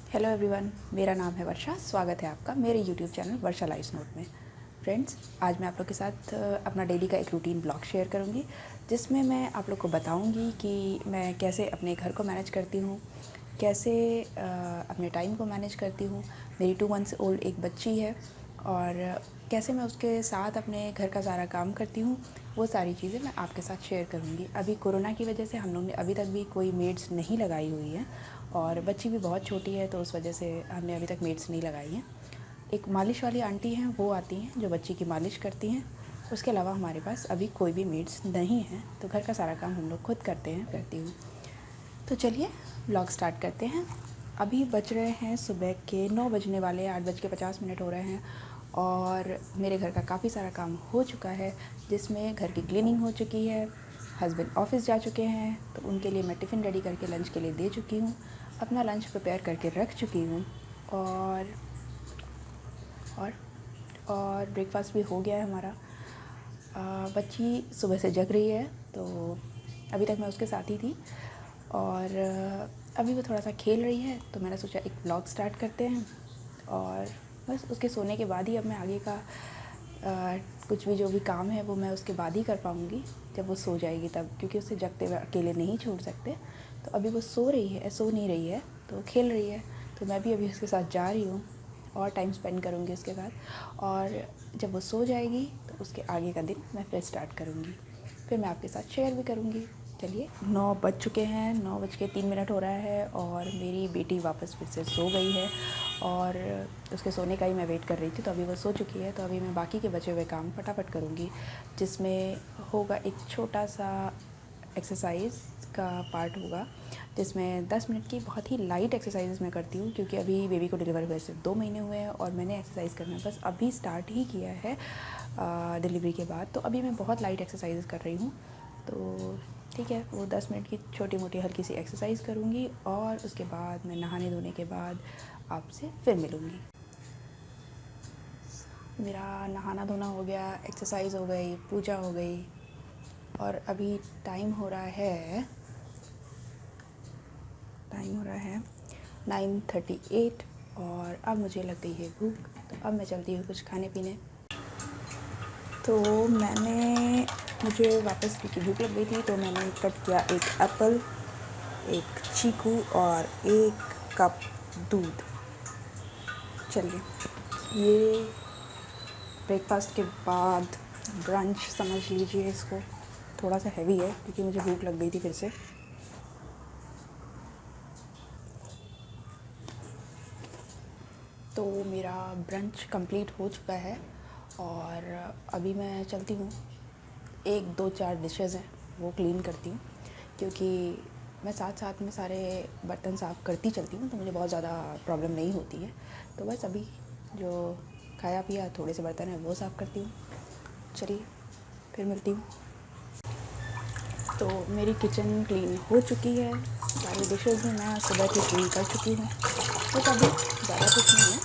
Hello everyone, मेरा नाम है वर्षा। स्वागत है आपका मेरे यूट्यूब चैनल वर्षा लाइफ नोट में। फ्रेंड्स, आज मैं आप लोग के साथ अपना डेली का एक रूटीन ब्लॉग शेयर करूंगी, जिसमें मैं आप लोग को बताऊंगी कि मैं कैसे अपने घर को मैनेज करती हूँ, कैसे अपने टाइम को मैनेज करती हूँ। मेरी 2 मंथ्स ओल्ड एक बच्ची है और कैसे मैं उसके साथ अपने घर का सारा काम करती हूँ, वो सारी चीज़ें मैं आपके साथ शेयर करूँगी। अभी कोरोना की वजह से हम लोग ने अभी तक भी कोई मेड्स नहीं लगाई हुई है और बच्ची भी बहुत छोटी है, तो उस वजह से हमने अभी तक मेड्स नहीं लगाई हैं। एक मालिश वाली आंटी हैं, वो आती हैं जो बच्ची की मालिश करती हैं। उसके अलावा हमारे पास अभी कोई भी मेड्स नहीं है, तो घर का सारा काम हम लोग खुद करती हूँ। तो चलिए व्लॉग स्टार्ट करते हैं। अभी बज रहे हैं सुबह के 9 बजने वाले, 8:50 हो रहे हैं और मेरे घर का काफ़ी सारा काम हो चुका है, जिसमें घर की क्लीनिंग हो चुकी है। हस्बैंड ऑफिस जा चुके हैं, तो उनके लिए मैं टिफ़िन रेडी करके लंच के लिए दे चुकी हूँ। अपना लंच प्रिपेयर करके रख चुकी हूँ और और और ब्रेकफास्ट भी हो गया है हमारा। बच्ची सुबह से जग रही है, तो अभी तक मैं उसके साथ ही थी और अभी वो थोड़ा सा खेल रही है, तो मैंने सोचा एक व्लॉग स्टार्ट करते हैं और बस उसके सोने के बाद ही अब मैं आगे का कुछ भी जो भी काम है वो मैं उसके बाद ही कर पाऊँगी, जब वो सो जाएगी तब, क्योंकि उसे जगते हुए अकेले नहीं छोड़ सकते। तो अभी वो सो नहीं रही है, तो खेल रही है, तो मैं भी अभी उसके साथ जा रही हूँ और टाइम स्पेंड करूँगी उसके साथ। और जब वो सो जाएगी तो उसके आगे का दिन मैं फिर स्टार्ट करूँगी, फिर मैं आपके साथ शेयर भी करूँगी। चलिए, 9 बज चुके हैं, 9:03 हो रहा है और मेरी बेटी वापस फिर से सो गई है और उसके सोने का ही मैं वेट कर रही थी। तो अभी वो सो चुकी है, तो अभी मैं बाकी के बचे हुए काम फटाफट करूँगी, जिसमें होगा एक छोटा सा एक्सरसाइज का पार्ट होगा, जिसमें 10 मिनट की बहुत ही लाइट एक्सरसाइज मैं करती हूँ, क्योंकि अभी बेबी को डिलीवर हुए सिर्फ 2 महीने हुए हैं और मैंने एक्सरसाइज करना बस अभी स्टार्ट ही किया है डिलीवरी के बाद। तो अभी मैं बहुत लाइट एक्सरसाइज कर रही हूँ, तो ठीक है, वो 10 मिनट की छोटी मोटी हल्की सी एक्सरसाइज करूँगी और उसके बाद मैं नहाने धोने के बाद आपसे फिर मिलूँगी। मेरा नहाना धोना हो गया, एक्सरसाइज हो गई, पूजा हो गई और अभी टाइम हो रहा है 9:38 और अब मुझे लग गई है भूख, तो अब मैं चलती हूँ कुछ खाने पीने। तो मुझे वापस क्योंकि भूख लग गई थी, तो मैंने कट किया एक एप्पल, एक चीकू और एक कप दूध। चलिए, ये ब्रेकफास्ट के बाद ब्रंच समझ लीजिए इसको। थोड़ा सा हैवी है क्योंकि मुझे भूख लग गई थी फिर से। तो मेरा ब्रंच कंप्लीट हो चुका है और अभी मैं चलती हूँ, 1-2-4 डिशेज़ हैं वो क्लीन करती हूँ, क्योंकि मैं साथ साथ में सारे बर्तन साफ़ करती चलती हूँ, तो मुझे बहुत ज़्यादा प्रॉब्लम नहीं होती है। तो बस अभी जो खाया पिया थोड़े से बर्तन हैं वो साफ़ करती हूँ। चलिए फिर मिलती हूँ। तो मेरी किचन क्लीन हो चुकी है, सारी डिशेज़ भी मैं सुबह की क्लीन कर चुकी हूँ। तो अभी ज़्यादा कुछ नहीं है,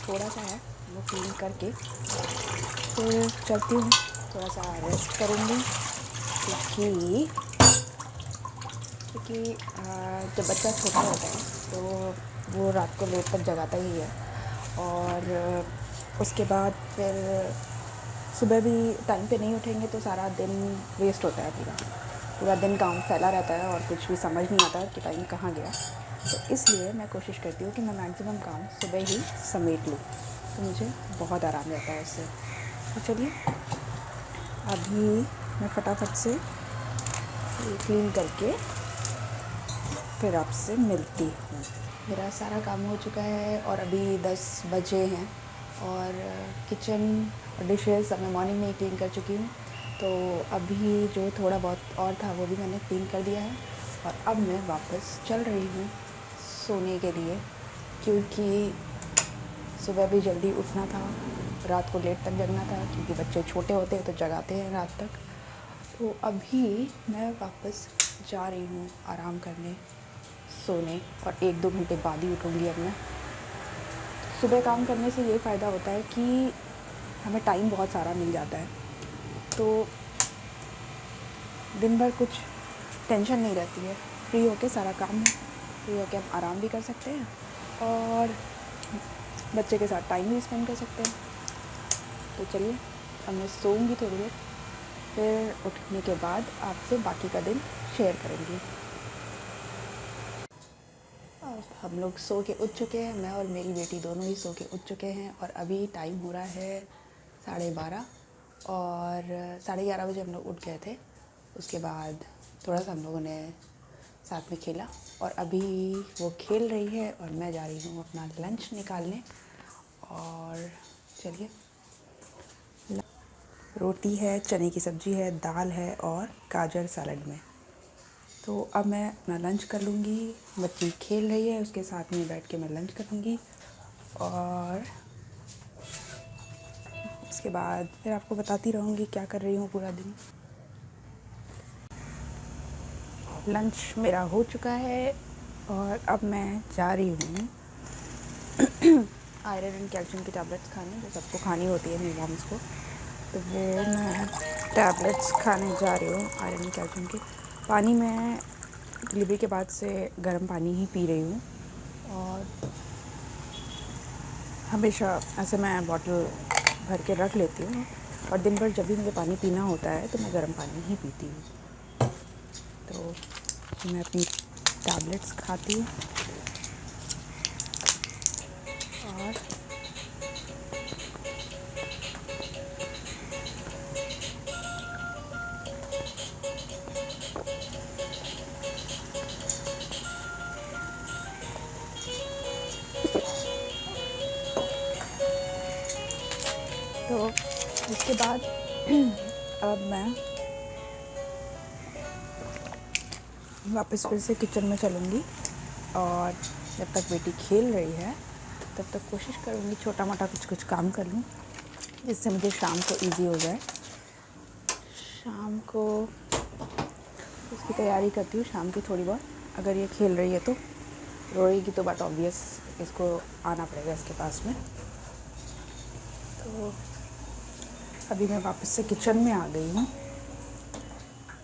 थोड़ा सा है, वो क्लीन करके फिर चलती हूँ, थोड़ा सा रेस्ट करूँगी, क्योंकि जब बच्चा छोटा होता है तो वो रात को लेट तक जगाता ही है और उसके बाद फिर सुबह भी टाइम पे नहीं उठेंगे तो सारा दिन वेस्ट होता है, पूरा दिन काम फैला रहता है और कुछ भी समझ नहीं आता कि टाइम कहाँ गया। तो इसलिए मैं कोशिश करती हूँ कि मैं मैक्सिमम काम सुबह ही समेट लूँ, तो मुझे बहुत आराम रहता है उससे। तो चलिए, अभी मैं फटाफट से क्लीन करके फिर आपसे मिलती हूँ। मेरा सारा काम हो चुका है और अभी 10 बजे हैं और किचन और डिशेज़ सब मैं मॉर्निंग में ही क्लीन कर चुकी हूँ। तो अभी जो थोड़ा बहुत और था वो भी मैंने क्लीन कर दिया है और अब मैं वापस चल रही हूँ सोने के लिए, क्योंकि सुबह भी जल्दी उठना था, रात को लेट तक जगना था, क्योंकि बच्चे छोटे होते हैं तो जगाते हैं रात तक। तो अभी मैं वापस जा रही हूँ आराम करने, सोने, और 1-2 घंटे बाद ही उठूँगी अब मैं। सुबह काम करने से ये फ़ायदा होता है कि हमें टाइम बहुत सारा मिल जाता है, तो दिन भर कुछ टेंशन नहीं रहती है, फ्री होके सारा काम फ्री होके हम आराम भी कर सकते हैं और बच्चे के साथ टाइम भी स्पेंड कर सकते हैं। तो चलिए अब मैं सोऊंगी थोड़ी देर, फिर उठने के बाद आपसे बाकी का दिन शेयर करूँगी। अब हम लोग सो के उठ चुके हैं, मैं और मेरी बेटी दोनों ही सो के उठ चुके हैं और अभी टाइम हो रहा है 12:30 और 11:30 बजे हम लोग उठ गए थे। उसके बाद थोड़ा सा हम लोगों ने साथ में खेला और अभी वो खेल रही है और मैं जा रही हूँ अपना लंच निकालने। और चलिए, रोटी है, चने की सब्ज़ी है, दाल है और गाजर सैलड में। तो अब मैं अपना लंच कर लूँगी। बच्ची खेल रही है, उसके साथ में बैठ के मैं लंच करूँगी और उसके बाद फिर आपको बताती रहूँगी क्या कर रही हूँ पूरा दिन। लंच मेरा हो चुका है और अब मैं जा रही हूँ आयरन एंड कैल्शियम की टैबलेट्स खाने, जो सबको खानी होती है मेरी मॉम्स को। तो वो मैं टैबलेट्स खाने जा रही हूँ आयरन एंड कैल्शियम की। पानी मैं डिलीवरी के बाद से गर्म पानी ही पी रही हूँ और हमेशा ऐसे मैं बॉटल भर के रख लेती हूँ और दिन भर जब भी मुझे पानी पीना होता है तो मैं गर्म पानी ही पीती हूँ। तो मैं अपनी टैबलेट्स खाती हूँ और तो उसके बाद अब मैं वापस फिर से किचन में चलूँगी और जब तक बेटी खेल रही है तब तक कोशिश करूँगी छोटा मोटा कुछ काम कर लूँ, जिससे मुझे शाम को इजी हो जाए। शाम को उसकी तैयारी करती हूँ, शाम की थोड़ी बहुत। अगर ये खेल रही है तो रोएगी तो बात ऑब्वियस, इसको आना पड़ेगा इसके पास में। तो अभी मैं वापस से किचन में आ गई हूँ,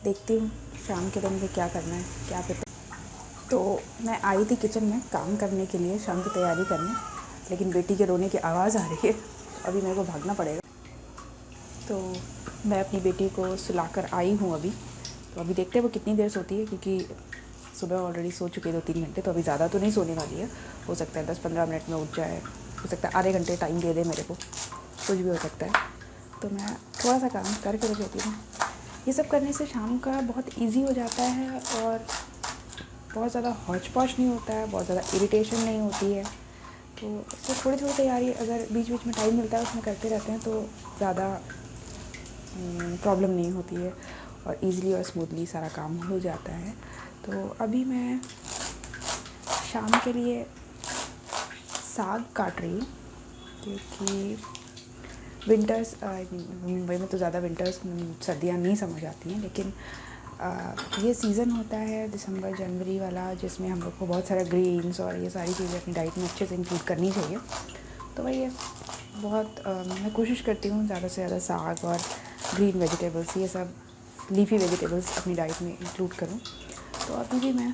देखती हूँ शाम के दिन मुझे क्या करना है, क्या प्रिपेयर। तो मैं आई थी किचन में काम करने के लिए, शाम की तैयारी करने, लेकिन बेटी के रोने की आवाज़ आ रही है, अभी मेरे को भागना पड़ेगा। तो मैं अपनी बेटी को सुलाकर आई हूँ अभी। तो अभी देखते हैं वो कितनी देर सोती है, क्योंकि सुबह ऑलरेडी सो चुकी है 2-3 घंटे, तो अभी ज़्यादा तो नहीं सोने वाली है। हो सकता है 10-15 मिनट में उठ जाए, हो सकता है आधे घंटे टाइम दे दे मेरे को, कुछ भी हो सकता है। तो मैं थोड़ा सा काम करके रख लेती हूँ। ये सब करने से शाम का बहुत ईजी हो जाता है और बहुत ज़्यादा हौच पौच नहीं होता है, बहुत ज़्यादा इरिटेशन नहीं होती है। तो इससे थोड़ी थोड़ी तैयारी अगर बीच बीच में टाइम मिलता है उसमें करते रहते हैं तो ज़्यादा प्रॉब्लम नहीं होती है और ईज़िली और स्मूथली सारा काम हो जाता है। तो अभी मैं शाम के लिए साग काट रही हूँ, क्योंकि विंटर्स मुंबई में तो ज़्यादा विंटर्स सर्दियाँ नहीं समझ आती हैं, लेकिन ये सीज़न होता है दिसंबर जनवरी वाला, जिसमें हम लोग को बहुत सारा ग्रीन्स और ये सारी चीज़ें अपनी डाइट में अच्छे से इंक्लूड करनी चाहिए। तो वही है, बहुत मैं कोशिश करती हूँ ज़्यादा से ज़्यादा साग और ग्रीन वेजिटेबल्स, ये सब लीफी वेजिटेबल्स अपनी डाइट में इंक्लूड करूँ। तो अभी भी मैं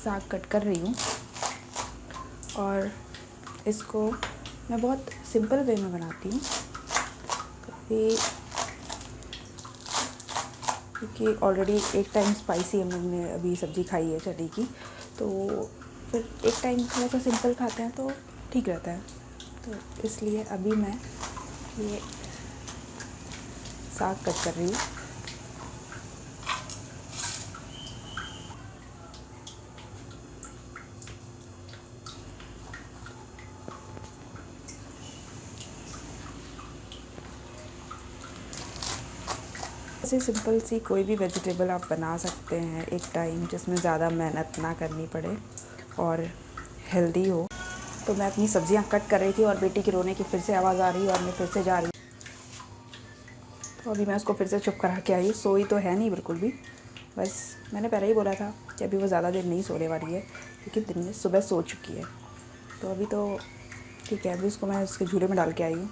साग कट कर रही हूँ और इसको मैं बहुत सिंपल वे में बनाती हूँ, क्योंकि ऑलरेडी एक टाइम स्पाइसी हम लोग ने अभी सब्ज़ी खाई है चने की, तो फिर एक टाइम थोड़ा सा सिंपल खाते हैं तो ठीक रहता है। तो इसलिए अभी मैं ये साग कट कर रही हूँ। ऐसे सिंपल सी कोई भी वेजिटेबल आप बना सकते हैं एक टाइम, जिसमें ज़्यादा मेहनत ना करनी पड़े और हेल्दी हो। तो मैं अपनी सब्जियां कट कर रही थी और बेटी की रोने की फिर से आवाज़ आ रही है और मैं फिर से जा रही हूँ। तो अभी मैं उसको फिर से चुप करा के आई हूँ। सोई तो है नहीं बिल्कुल भी, बस मैंने पहले ही बोला था कि अभी वो ज़्यादा देर नहीं सोने वाली है, क्योंकि दिन में सुबह सो चुकी है। तो अभी तो ठीक है, अभी उसको मैं उसके झूले में डाल के आई हूँ।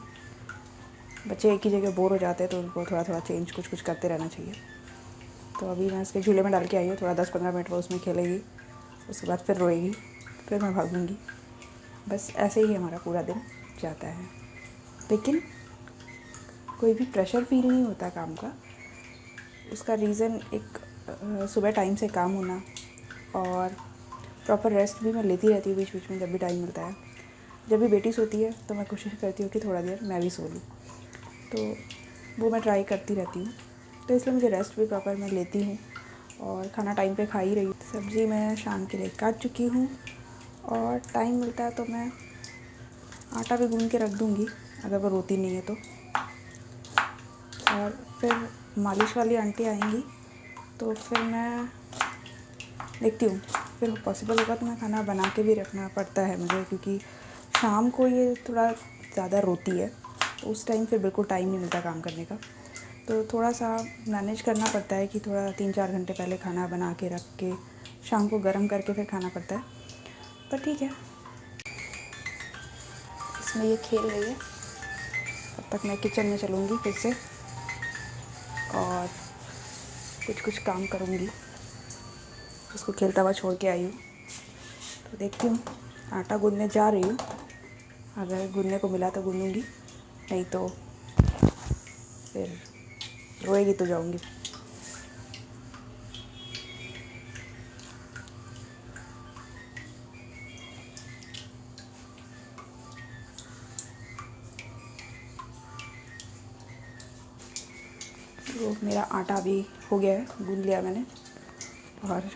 बच्चे एक ही जगह बोर हो जाते हैं तो उनको थोड़ा थोड़ा चेंज कुछ करते रहना चाहिए। तो अभी मैं उसके झूले में डाल के आई हूँ, थोड़ा 10-15 मिनट वो उसमें खेलेगी, उसके बाद फिर रोएगी, फिर मैं भागूँगी। बस ऐसे ही हमारा पूरा दिन जाता है, लेकिन कोई भी प्रेशर फील नहीं होता काम का। उसका रीज़न एक सुबह टाइम से काम होना और प्रॉपर रेस्ट भी मैं लेती रहती हूँ बीच बीच में जब भी टाइम मिलता है। जब भी बेटी सोती है तो मैं कोशिश करती हूँ कि थोड़ा देर मैं भी सो लूँ, तो वो मैं ट्राई करती रहती हूँ। तो इसलिए मुझे रेस्ट भी प्रॉपर मैं लेती हूँ और खाना टाइम पे खा ही रही हूँ। सब्ज़ी मैं शाम के लिए काट चुकी हूँ और टाइम मिलता है तो मैं आटा भी गूँध के रख दूँगी अगर वो रोती नहीं है तो। और फिर मालिश वाली आंटी आएंगी तो फिर मैं देखती हूँ, फिर पॉसिबल होगा तो मैं खाना बना के भी रखना पड़ता है मुझे, क्योंकि शाम को ये थोड़ा ज़्यादा रोती है तो उस टाइम फिर बिल्कुल टाइम नहीं मिलता काम करने का। तो थोड़ा सा मैनेज करना पड़ता है कि थोड़ा 3-4 घंटे पहले खाना बना के रख के शाम को गर्म करके फिर खाना पड़ता है। पर ठीक है, इसमें ये खेल रही है, तब तक मैं किचन में चलूँगी फिर से और कुछ काम करूँगी। उसको खेलता हुआ छोड़ के आई हूँ तो देखती हूँ, आटा गूँधने जा रही हूँ। अगर गूँधने को मिला तो गूँधूँगी, नहीं तो फिर रोएगी तो जाऊँगी। तो मेरा आटा भी हो गया है, गूँध लिया मैंने। और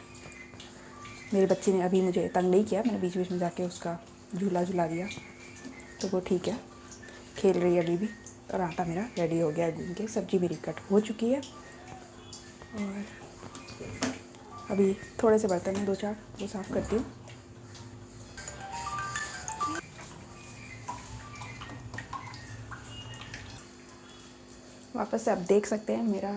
मेरे बच्चे ने अभी मुझे तंग नहीं किया, मैंने बीच बीच में जाके उसका झूला झुला दिया, तो वो ठीक है, खेल रही है अभी भी। और आटा मेरा रेडी हो गया है गूँध के। सब्ज़ी मेरी कट हो चुकी है और अभी थोड़े से बर्तन हैं 2-4, वो साफ़ करती हूँ। वापस से आप देख सकते हैं मेरा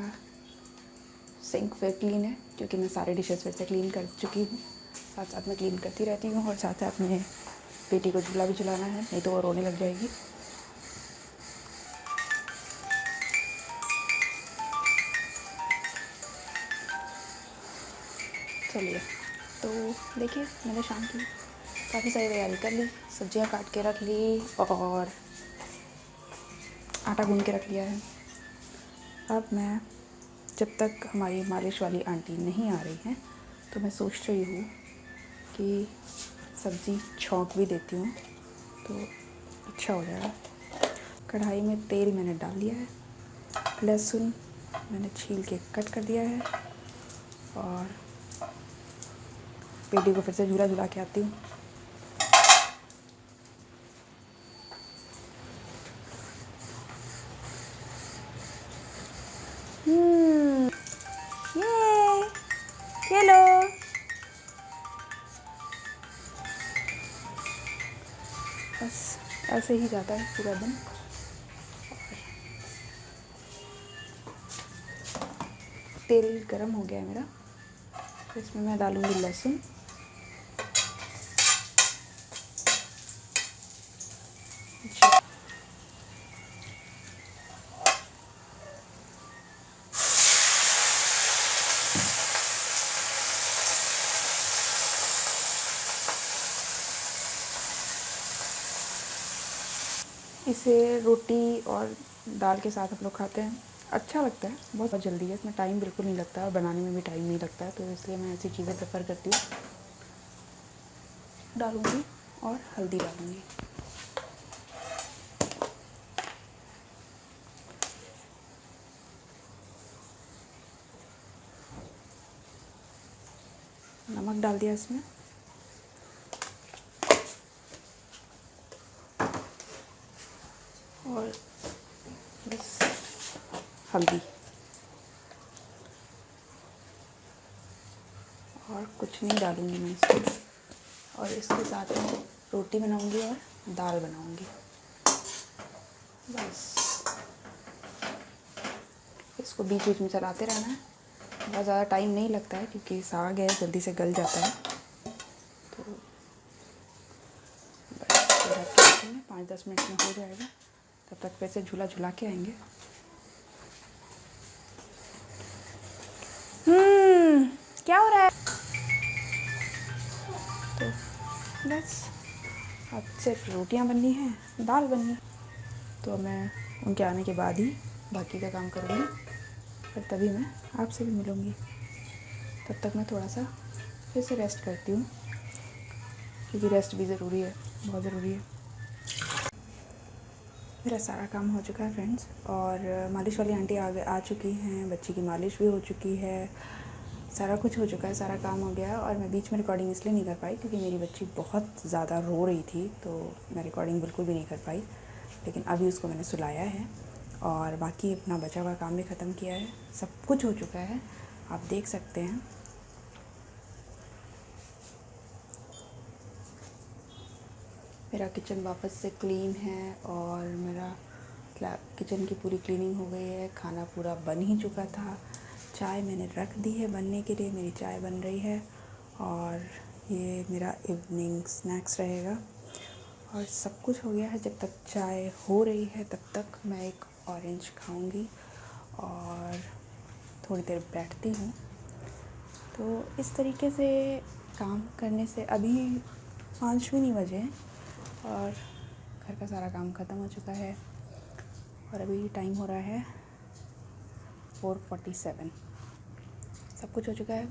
सिंक फिर क्लीन है, क्योंकि मैं सारे डिशेस फिर से क्लीन कर चुकी हूँ। साथ साथ में क्लीन करती रहती हूँ और साथ साथ में बेटी को झूला भी झुलाना है, नहीं तो वो रोने लग जाएगी। चलिए, तो देखिए मैंने शाम की काफ़ी सारी तैयारी कर ली, सब्जियां काट के रख ली और आटा गूँध के रख लिया है। अब मैं जब तक हमारी मालिश वाली आंटी नहीं आ रही हैं तो मैं सोच रही हूँ कि सब्ज़ी छौंक भी देती हूँ तो अच्छा हो जाएगा। कढ़ाई में तेल मैंने डाल दिया है, लहसुन मैंने छील के कट कर दिया है और बेटी को फिर से झूला झुला के आती हूँ। ये लो। बस ऐसे ही जाता है पूरा दिन। तेल गरम हो गया है मेरा, तो इसमें मैं डालूँगी लहसुन, इसे रोटी और दाल के साथ हम लोग खाते हैं, अच्छा लगता है। बहुत जल्दी है, इसमें टाइम बिल्कुल नहीं लगता और बनाने में भी टाइम नहीं लगता है, तो इसलिए मैं ऐसी चीज़ें प्रेफर करती हूँ। डालूँगी और हल्दी डालूँगी। नमक डाल दिया इसमें और बस हल्दी और कुछ नहीं डालूँगी मैं इसमें। और इसके साथ में रोटी बनाऊँगी और दाल बनाऊँगी। बस इसको बीच बीच में चलाते रहना है, बहुत ज़्यादा टाइम नहीं लगता है क्योंकि साग है, जल्दी से गल जाता है। तो बस 5-10 मिनट में हो जाएगा, तब तक फिर से झूला झुला के आएंगे। क्या हो रहा है? तो बस अब सिर्फ रोटियां बननी हैं, दाल बननी है। तो मैं उनके आने के बाद ही बाकी का काम करूँगी, फिर तभी मैं आपसे भी मिलूँगी। तब तक मैं थोड़ा सा फिर से रेस्ट करती हूँ, क्योंकि रेस्ट भी ज़रूरी है, बहुत ज़रूरी है। मेरा सारा काम हो चुका है फ्रेंड्स, और मालिश वाली आंटी आ चुकी हैं, बच्ची की मालिश भी हो चुकी है, सारा कुछ हो चुका है, सारा काम हो गया। और मैं बीच में रिकॉर्डिंग इसलिए नहीं कर पाई क्योंकि मेरी बच्ची बहुत ज़्यादा रो रही थी, तो मैं रिकॉर्डिंग बिल्कुल भी नहीं कर पाई। लेकिन अभी उसको मैंने सुलाया है और बाकी अपना बचा हुआ काम भी ख़त्म किया है, सब कुछ हो चुका है, आप देख सकते हैं। मेरा किचन वापस से क्लीन है और मेरा किचन की पूरी क्लीनिंग हो गई है, खाना पूरा बन ही चुका था। चाय मैंने रख दी है बनने के लिए, मेरी चाय बन रही है और ये मेरा इवनिंग स्नैक्स रहेगा। और सब कुछ हो गया है। जब तक चाय हो रही है तब तक मैं एक ऑरेंज खाऊंगी और थोड़ी देर बैठती हूँ। तो इस तरीके से काम करने से अभी 5 भी नहीं बजे हैं और घर का सारा काम ख़त्म हो चुका है और अभी टाइम हो रहा है 4:47। सब कुछ हो चुका है।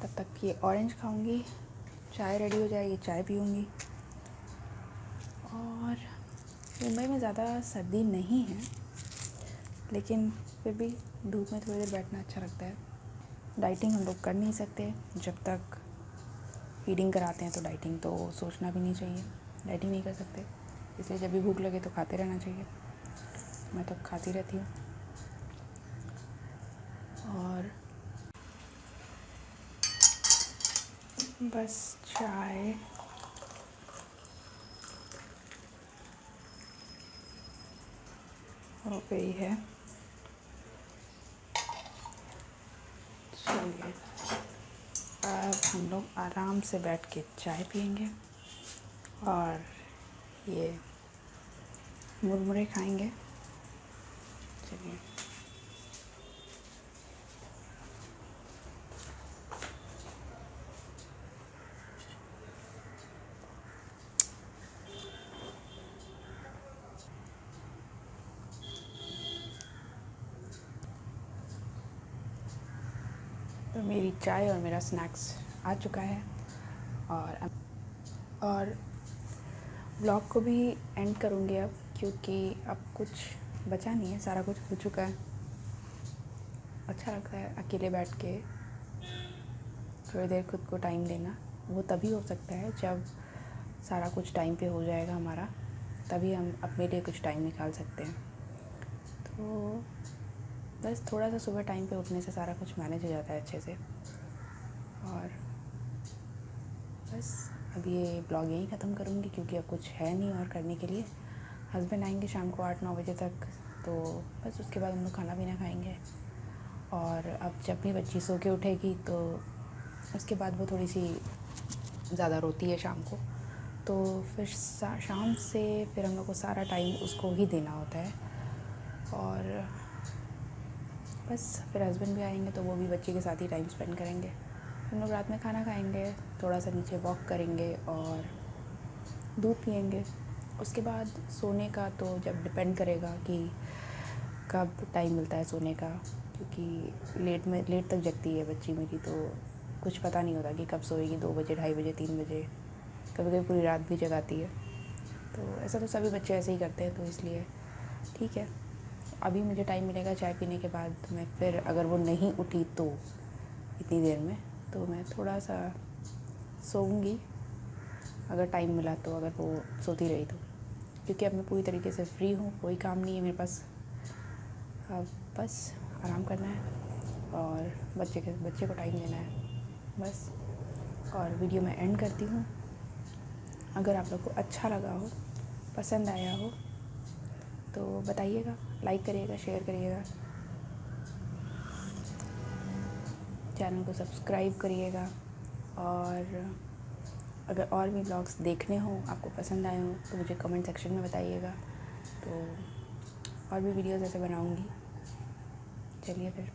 तब तक ये ऑरेंज खाऊंगी, चाय रेडी हो जाएगी, चाय पीऊंगी। और मुंबई में ज़्यादा सर्दी नहीं है, लेकिन फिर भी धूप में थोड़ी देर बैठना अच्छा लगता है। डाइटिंग हम लोग कर नहीं सकते जब तक फीडिंग कराते हैं, तो डाइटिंग तो सोचना भी नहीं चाहिए, डाइटिंग नहीं कर सकते। इसलिए जब भी भूख लगे तो खाते रहना चाहिए। मैं तो खाती रहती हूँ। और बस चाय हो गई है। चलिए अब हम लोग आराम से बैठ के चाय पियेंगे और ये मुरमुरे खाएंगे। चलिए तो मेरी चाय और मेरा स्नैक्स आ चुका है और ब्लॉग को भी एंड करूँगी अब, क्योंकि अब कुछ बचा नहीं है, सारा कुछ हो चुका है। अच्छा लगता है अकेले बैठ के थोड़ी देर खुद को टाइम देना। वो तभी हो सकता है जब सारा कुछ टाइम पे हो जाएगा हमारा, तभी हम अपने लिए कुछ टाइम निकाल सकते हैं। तो बस थोड़ा सा सुबह टाइम पे उठने से सारा कुछ मैनेज हो जाता है अच्छे से। और बस अब ये ब्लॉग यहीं ख़त्म करूँगी, क्योंकि अब कुछ है नहीं और करने के लिए। हस्बैंड आएंगे शाम को 8-9 बजे तक, तो बस उसके बाद हम लोग खाना पीना खाएंगे। और अब जब भी बच्ची सो के उठेगी तो उसके बाद वो थोड़ी सी ज़्यादा रोती है शाम को, तो फिर शाम से फिर हम लोग को सारा टाइम उसको ही देना होता है। और बस फिर हस्बैंड भी आएंगे तो वो भी बच्चे के साथ ही टाइम स्पेंड करेंगे। हम लोग रात में खाना खाएंगे, थोड़ा सा नीचे वॉक करेंगे और दूध पियेंगे। उसके बाद सोने का तो जब डिपेंड करेगा कि कब टाइम मिलता है सोने का, क्योंकि लेट तक जगती है बच्ची मेरी, तो कुछ पता नहीं होता कि कब सोएगी। 2 बजे, 2:30 बजे, 3 बजे, कभी कभी पूरी रात भी जगाती है। तो ऐसा तो सभी बच्चे ऐसे ही करते हैं, तो इसलिए ठीक है। अभी मुझे टाइम मिलेगा चाय पीने के बाद, मैं फिर अगर वो नहीं उठी तो इतनी देर में, तो मैं थोड़ा सा सोऊंगी अगर टाइम मिला तो, अगर वो सोती रही तो। क्योंकि अब मैं पूरी तरीके से फ्री हूँ, कोई काम नहीं है मेरे पास, अब बस आराम करना है और बच्चे को टाइम देना है बस। और वीडियो में एंड करती हूँ। अगर आप लोग को अच्छा लगा हो, पसंद आया हो, तो बताइएगा, लाइक करिएगा, शेयर करिएगा, चैनल को सब्सक्राइब करिएगा। और अगर और भी ब्लॉग्स देखने हों, आपको पसंद आए हों, तो मुझे कमेंट सेक्शन में बताइएगा, तो और भी वीडियोस ऐसे बनाऊंगी। चलिए फिर।